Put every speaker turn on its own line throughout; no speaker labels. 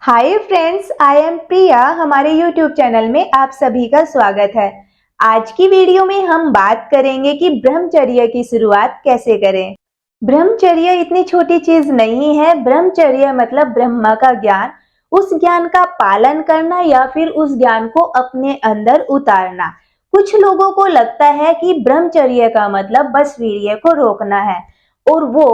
Hi friends, I am प्रिया। हमारे YouTube channel में आप सभी का स्वागत है। आज की वीडियो में हम बात करेंगे कि ब्रह्मचर्य की शुरुआत कैसे करें। ब्रह्मचर्य इतनी छोटी चीज नहीं है। ब्रह्मचर्य मतलब ब्रह्म का ज्ञान, उस ज्ञान का पालन करना या फिर उस ज्ञान को अपने अंदर उतारना। कुछ लोगों को लगता है कि ब्रह्मचर्य का मतलब बस वीर्य को रोकना है और वो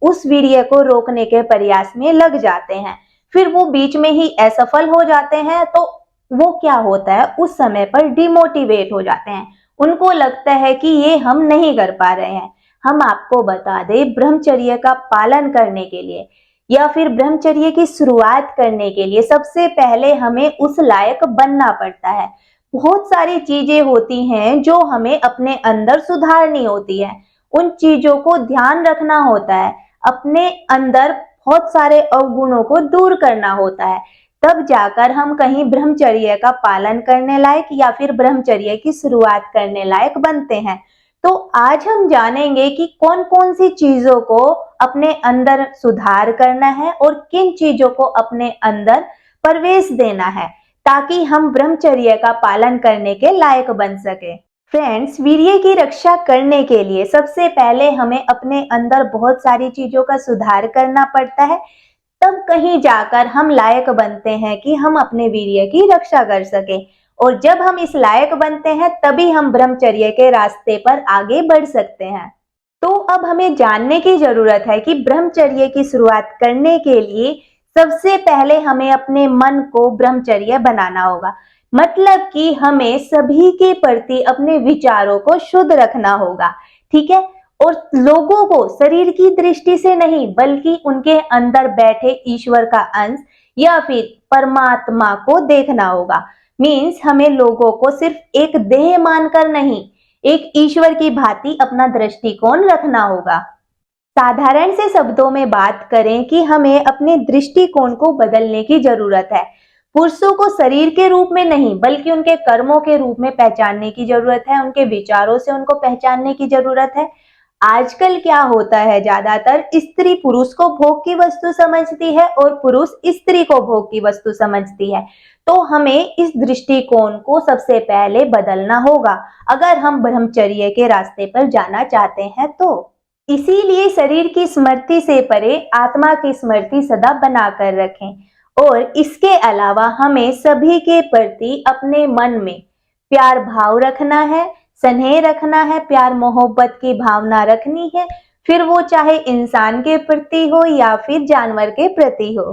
उस वीर्य को रोकने के प्रयास में लग जाते हैं, फिर वो बीच में ही असफल हो जाते हैं। तो वो क्या होता है, उस समय पर डिमोटिवेट हो जाते हैं। उनको लगता है कि ये हम नहीं कर पा रहे हैं। हम आपको बता दें, ब्रह्मचर्य का पालन करने के लिए या फिर ब्रह्मचर्य की शुरुआत करने के लिए सबसे पहले हमें उस लायक बनना पड़ता है। बहुत सारी चीजें होती हैं जो हमें अपने अंदर सुधारनी होती है। उन चीजों को ध्यान रखना होता है, अपने अंदर बहुत सारे अवगुणों को दूर करना होता है। तब जाकर हम कहीं ब्रह्मचर्य का पालन करने लायक या फिर ब्रह्मचर्य की शुरुआत करने लायक बनते हैं। तो आज हम जानेंगे कि कौन कौन सी चीजों को अपने अंदर सुधार करना है और किन चीजों को अपने अंदर प्रवेश देना है, ताकि हम ब्रह्मचर्य का पालन करने के लायक बन सके। फ्रेंड्स, वीर्य की रक्षा करने के लिए सबसे पहले हमें अपने अंदर बहुत सारी चीजों का सुधार करना पड़ता है। तब कहीं जाकर हम लायक बनते हैं कि हम अपने वीर्य की रक्षा कर सके। और जब हम इस लायक बनते हैं तभी हम ब्रह्मचर्य के रास्ते पर आगे बढ़ सकते हैं। तो अब हमें जानने की जरूरत है कि ब्रह्मचर्य की शुरुआत करने के लिए सबसे पहले हमें अपने मन को ब्रह्मचर्य बनाना होगा। मतलब कि हमें सभी के प्रति अपने विचारों को शुद्ध रखना होगा, ठीक है। और लोगों को शरीर की दृष्टि से नहीं, बल्कि उनके अंदर बैठे ईश्वर का अंश या फिर परमात्मा को देखना होगा। मीन्स हमें लोगों को सिर्फ एक देह मानकर नहीं, एक ईश्वर की भांति अपना दृष्टिकोण रखना होगा। साधारण से शब्दों में बात करें कि हमें अपने दृष्टिकोण को बदलने की जरूरत है। पुरुषों को शरीर के रूप में नहीं, बल्कि उनके कर्मों के रूप में पहचानने की जरूरत है। उनके विचारों से उनको पहचानने की जरूरत है। आजकल क्या होता है, ज्यादातर स्त्री पुरुष को भोग की वस्तु समझती है और पुरुष स्त्री को भोग की वस्तु समझती है। तो हमें इस दृष्टिकोण को सबसे पहले बदलना होगा, अगर हम ब्रह्मचर्य के रास्ते पर जाना चाहते हैं तो। इसीलिए शरीर की स्मृति से परे आत्मा की स्मृति सदा बनाकर रखें। और इसके अलावा हमें सभी के प्रति अपने मन में प्यार भाव रखना है, स्नेह रखना है, प्यार मोहब्बत की भावना रखनी है। फिर वो चाहे इंसान के प्रति हो या फिर जानवर के प्रति हो।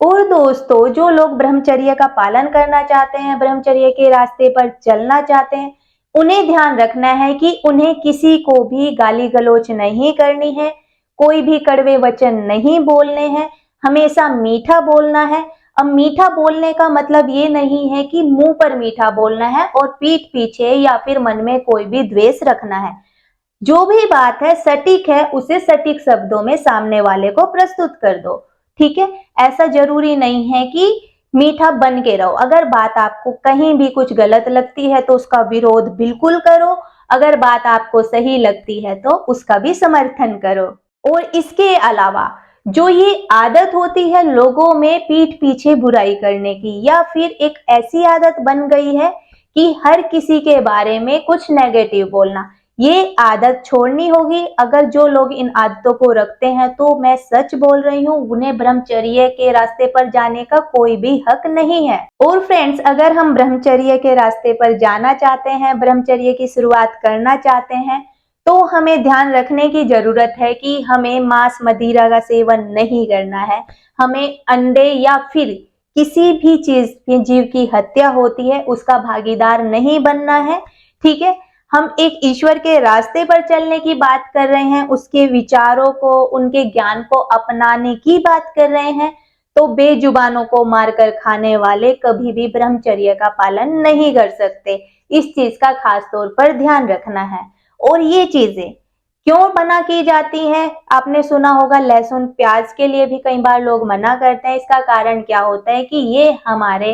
और दोस्तों, जो लोग ब्रह्मचर्य का पालन करना चाहते हैं, ब्रह्मचर्य के रास्ते पर चलना चाहते हैं, उन्हें ध्यान रखना है कि उन्हें किसी को भी गाली गलौज नहीं करनी है, कोई भी कड़वे वचन नहीं बोलने हैं, हमेशा मीठा बोलना है। अब मीठा बोलने का मतलब ये नहीं है कि मुंह पर मीठा बोलना है और पीठ पीछे या फिर मन में कोई भी द्वेष रखना है। जो भी बात है सटीक है, उसे सटीक शब्दों में सामने वाले को प्रस्तुत कर दो, ठीक है। ऐसा जरूरी नहीं है कि मीठा बन के रहो। अगर बात आपको कहीं भी कुछ गलत लगती है तो उसका विरोध बिल्कुल करो, अगर बात आपको सही लगती है तो उसका भी समर्थन करो। और इसके अलावा जो ये आदत होती है लोगों में पीठ पीछे बुराई करने की, या फिर एक ऐसी आदत बन गई है कि हर किसी के बारे में कुछ नेगेटिव बोलना, ये आदत छोड़नी होगी। अगर जो लोग इन आदतों को रखते हैं तो मैं सच बोल रही हूँ, उन्हें ब्रह्मचर्य के रास्ते पर जाने का कोई भी हक नहीं है। और फ्रेंड्स, अगर हम ब्रह्मचर्य के रास्ते पर जाना चाहते हैं, ब्रह्मचर्य की शुरुआत करना चाहते हैं, तो हमें ध्यान रखने की जरूरत है कि हमें मांस मदिरा का सेवन नहीं करना है। हमें अंडे या फिर किसी भी चीज जीव की हत्या होती है उसका भागीदार नहीं बनना है, ठीक है। हम एक ईश्वर के रास्ते पर चलने की बात कर रहे हैं, उसके विचारों को, उनके ज्ञान को अपनाने की बात कर रहे हैं। तो बेजुबानों को मारकर खाने वाले कभी भी ब्रह्मचर्य का पालन नहीं कर सकते। इस चीज का खास तौर पर ध्यान रखना है। और ये चीजें क्यों मना की जाती हैं, आपने सुना होगा लहसुन प्याज के लिए भी कई बार लोग मना करते हैं। इसका कारण क्या होता है कि ये हमारे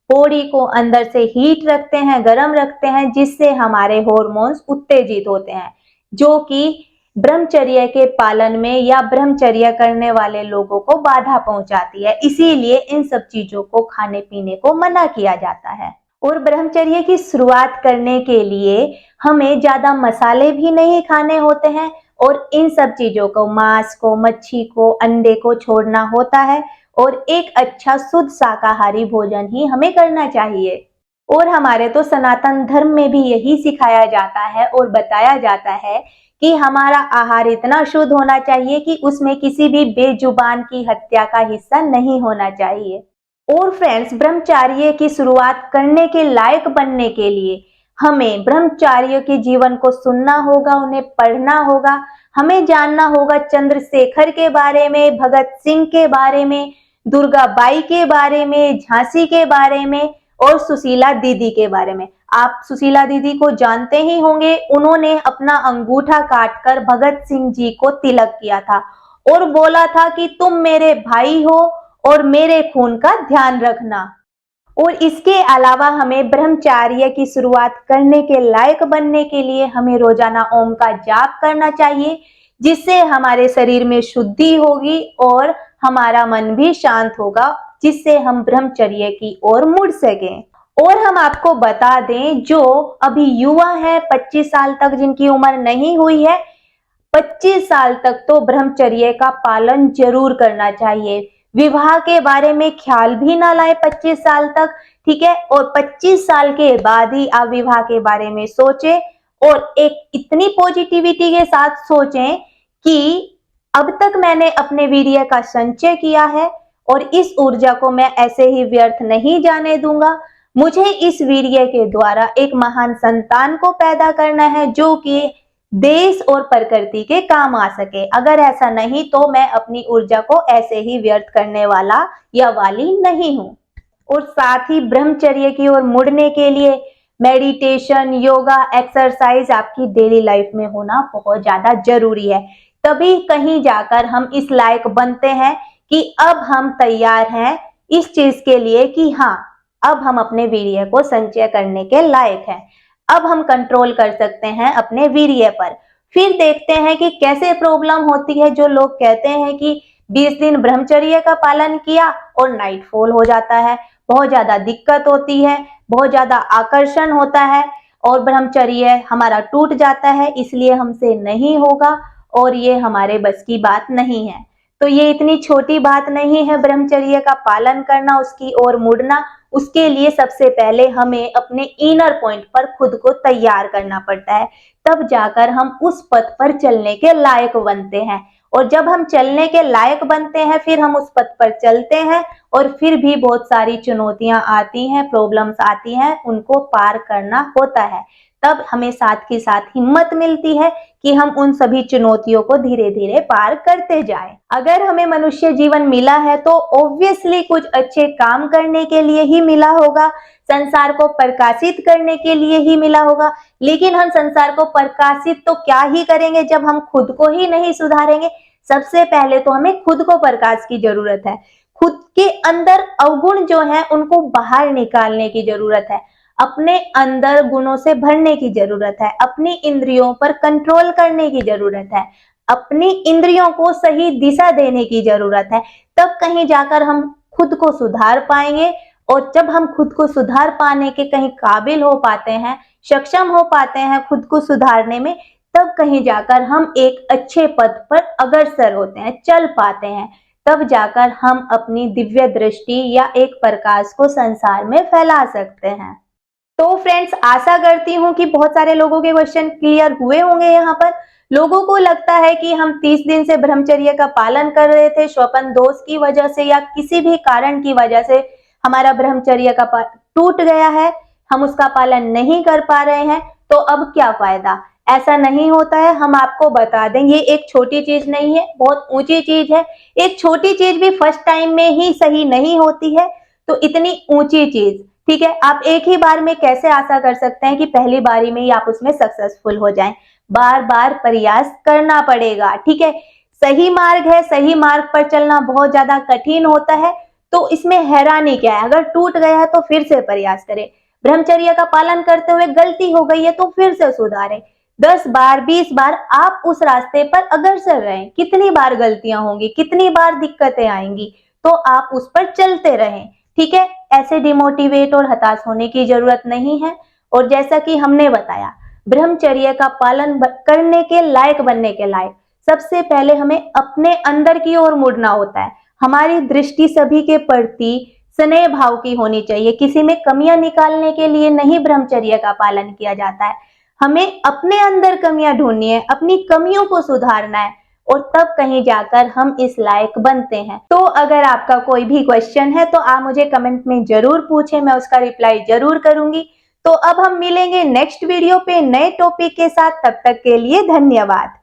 बॉडी को अंदर से हीट रखते हैं, गर्म रखते हैं, जिससे हमारे हॉर्मोन्स उत्तेजित होते हैं, जो कि ब्रह्मचर्य के पालन में या ब्रह्मचर्य करने वाले लोगों को बाधा पहुंचाती है, इसीलिए इन सब चीजों को खाने पीने को मना किया जाता है। और ब्रह्मचर्य की शुरुआत करने के लिए हमें ज्यादा मसाले भी नहीं खाने होते हैं और इन सब चीजों को, मांस को, मच्छी को, अंडे को छोड़ना होता है और एक अच्छा शुद्ध शाकाहारी भोजन ही हमें करना चाहिए। और हमारे तो सनातन धर्म में भी यही सिखाया जाता है और बताया जाता है कि हमारा आहार इतना शुद्ध होना चाहिए कि उसमें किसी भी बेजुबान की हत्या का हिस्सा नहीं होना चाहिए। और फ्रेंड्स, ब्रह्मचर्य की शुरुआत करने के लायक बनने के लिए हमें ब्रह्मचार्य के जीवन को सुनना होगा, उन्हें पढ़ना होगा, हमें जानना होगा चंद्रशेखर के बारे में, भगत सिंह के बारे में, दुर्गाबाई के बारे में, झांसी के बारे में और सुशीला दीदी के बारे में। आप सुशीला दीदी को जानते ही होंगे, उन्होंने अपना अंगूठा काटकर भगत सिंह जी को तिलक किया था और बोला था कि तुम मेरे भाई हो और मेरे खून का ध्यान रखना। और इसके अलावा हमें ब्रह्मचर्य की शुरुआत करने के लायक बनने के लिए हमें रोजाना ओम का जाप करना चाहिए, जिससे हमारे शरीर में शुद्धि होगी और हमारा मन भी शांत होगा, जिससे हम ब्रह्मचर्य की ओर मुड़ सकें। और हम आपको बता दें, जो अभी युवा है 25 साल तक जिनकी उम्र नहीं हुई है, 25 साल तक तो ब्रह्मचर्य का पालन जरूर करना चाहिए। विवाह के बारे में ख्याल भी ना लाए 25 साल तक, ठीक है। और 25 साल के बाद ही आप विवाह के बारे में सोचें और एक इतनी पॉजिटिविटी के साथ सोचें कि अब तक मैंने अपने वीर्य का संचय किया है और इस ऊर्जा को मैं ऐसे ही व्यर्थ नहीं जाने दूंगा। मुझे इस वीर्य के द्वारा एक महान संतान को पैदा करना है जो कि देश और प्रकृति के काम आ सके। अगर ऐसा नहीं तो मैं अपनी ऊर्जा को ऐसे ही व्यर्थ करने वाला या वाली नहीं हूं। और साथ ही ब्रह्मचर्य की ओर मुड़ने के लिए मेडिटेशन, योगा, एक्सरसाइज आपकी डेली लाइफ में होना बहुत ज्यादा जरूरी है। तभी कहीं जाकर हम इस लायक बनते हैं कि अब हम तैयार हैं इस चीज के लिए कि हाँ, अब हम अपने वीर्य को संचय करने के लायक हैं। अब हम कंट्रोल कर सकते हैं अपने वीर्य पर। फिर देखते हैं कि कैसे प्रॉब्लम होती है। जो लोग कहते हैं कि 20 दिन ब्रह्मचर्य का पालन किया और नाइटफॉल हो जाता है, बहुत ज्यादा दिक्कत होती है, बहुत ज्यादा आकर्षण होता है और ब्रह्मचर्य हमारा टूट जाता है, इसलिए हमसे नहीं होगा और ये हमारे बस की बात नहीं है। तो ये इतनी छोटी बात नहीं है ब्रह्मचर्य का पालन करना, उसकी ओर मुड़ना। उसके लिए सबसे पहले हमें अपने इनर पॉइंट पर खुद को तैयार करना पड़ता है, तब जाकर हम उस पथ पर चलने के लायक बनते हैं। और जब हम चलने के लायक बनते हैं फिर हम उस पथ पर चलते हैं और फिर भी बहुत सारी चुनौतियां आती हैं, प्रॉब्लम्स आती हैं, उनको पार करना होता है। तब हमें साथ के साथ हिम्मत मिलती है कि हम उन सभी चुनौतियों को धीरे धीरे पार करते जाएं। अगर हमें मनुष्य जीवन मिला है तो ऑब्वियसली कुछ अच्छे काम करने के लिए ही मिला होगा, संसार को प्रकाशित करने के लिए ही मिला होगा। लेकिन हम संसार को प्रकाशित तो क्या ही करेंगे जब हम खुद को ही नहीं सुधारेंगे। सबसे पहले तो हमें खुद को प्रकाश की जरूरत है। खुद के अंदर अवगुण जो है उनको बाहर निकालने की जरूरत है, अपने अंदर गुणों से भरने की जरूरत है, अपनी इंद्रियों पर कंट्रोल करने की जरूरत है, अपनी इंद्रियों को सही दिशा देने की जरूरत है। तब कहीं जाकर हम खुद को सुधार पाएंगे। और जब हम खुद को सुधार पाने के कहीं काबिल हो पाते हैं, सक्षम हो पाते हैं खुद को सुधारने में, तब कहीं जाकर हम एक अच्छे पद पर अग्रसर होते हैं, चल पाते हैं। तब जाकर हम अपनी दिव्य दृष्टि या एक प्रकाश को संसार में फैला सकते हैं। तो फ्रेंड्स, आशा करती हूँ कि बहुत सारे लोगों के क्वेश्चन क्लियर हुए होंगे। यहाँ पर लोगों को लगता है कि हम 30 दिन से ब्रह्मचर्य का पालन कर रहे थे, स्वपन दोष की वजह से या किसी भी कारण की वजह से हमारा ब्रह्मचर्य का टूट गया है, हम उसका पालन नहीं कर पा रहे हैं, तो अब क्या फायदा। ऐसा नहीं होता है। हम आपको बता दें, ये एक छोटी चीज नहीं है, बहुत ऊंची चीज है। एक छोटी चीज भी फर्स्ट टाइम में ही सही नहीं होती है, तो इतनी ऊंची चीज, ठीक है, आप एक ही बार में कैसे आशा कर सकते हैं कि पहली बारी में ही आप उसमें सक्सेसफुल हो जाएं। बार बार प्रयास करना पड़ेगा, ठीक है। सही मार्ग है, सही मार्ग पर चलना बहुत ज्यादा कठिन होता है, तो इसमें हैरानी क्या है। अगर टूट गया है तो फिर से प्रयास करें, ब्रह्मचर्य का पालन करते हुए गलती हो गई है तो फिर से सुधारें। 10 बार 20 बार आप उस रास्ते पर अग्रसर रहें। कितनी बार गलतियां होंगी, कितनी बार दिक्कतें आएंगी, तो आप उस पर चलते रहें। ठीक है, ऐसे डिमोटिवेट और हताश होने की जरूरत नहीं है। और जैसा कि हमने बताया, ब्रह्मचर्य का पालन करने के लायक बनने के लायक सबसे पहले हमें अपने अंदर की ओर मुड़ना होता है। हमारी दृष्टि सभी के प्रति स्नेह भाव की होनी चाहिए। किसी में कमियां निकालने के लिए नहीं ब्रह्मचर्य का पालन किया जाता है। हमें अपने अंदर कमियां ढूंढनी है, अपनी कमियों को सुधारना है, और तब कहीं जाकर हम इस लायक बनते हैं। तो अगर आपका कोई भी क्वेश्चन है तो आप मुझे कमेंट में जरूर पूछें, मैं उसका रिप्लाई जरूर करूंगी। तो अब हम मिलेंगे नेक्स्ट वीडियो पे नए टॉपिक के साथ। तब तक के लिए धन्यवाद।